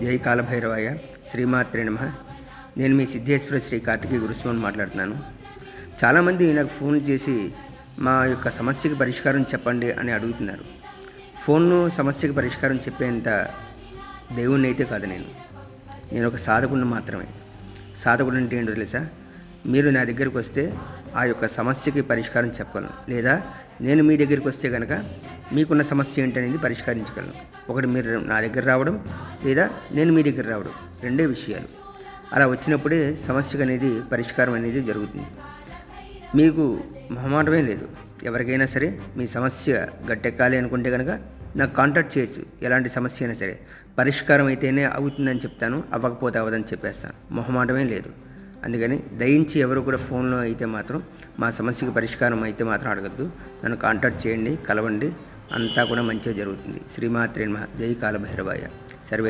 జై కాలభైరవాయ. శ్రీమాత్రే నమః. నేను మీ సిద్ధేశ్వర శ్రీ కార్తికేయ గురుస్వామిని మాట్లాడుతున్నాను. చాలామంది నాకు ఫోన్ చేసి మా యొక్క సమస్యకి పరిష్కారం చెప్పండి అని అడుగుతున్నారు. ఫోన్ను సమస్యకి పరిష్కారం చెప్పేంత దేవుణ్ణి అయితే కాదు. నేను ఒక సాధకుడిని మాత్రమే. సాధకుడు అంటే ఏంటో తెలుసా? మీరు నా దగ్గరికి వస్తే ఆ యొక్క సమస్యకి పరిష్కారం చెప్పగలను, లేదా నేను మీ దగ్గరికి వస్తే కనుక మీకున్న సమస్య ఏంటనేది పరిష్కరించగలను. ఒకటి మీరు నా దగ్గర రావడం, లేదా నేను మీ దగ్గర రావడం, రెండే విషయాలు. అలా వచ్చినప్పుడే సమస్యకు అనేది పరిష్కారం అనేది జరుగుతుంది. మీకు మొహమాటమే లేదు. ఎవరికైనా సరే మీ సమస్య గట్టెక్కాలి అనుకుంటే కనుక నాకు కాంటాక్ట్ చేయొచ్చు. ఎలాంటి సమస్య అయినా సరే పరిష్కారం అయితేనే అవుతుందని చెప్తాను, అవ్వకపోతే అవ్వదని చెప్పేస్తాను. మొహమాటమే లేదు. అందుకని దయించి ఎవరు కూడా ఫోన్లో అయితే మాత్రం మా సమస్యకి పరిష్కారం అయితే మాత్రం అడగద్దు. నన్ను కాంటాక్ట్ చేయండి, కలవండి, అంతా కూడా మంచిగా జరుగుతుంది. శ్రీమాత్రే నమః. జై కాలభైరవాయ.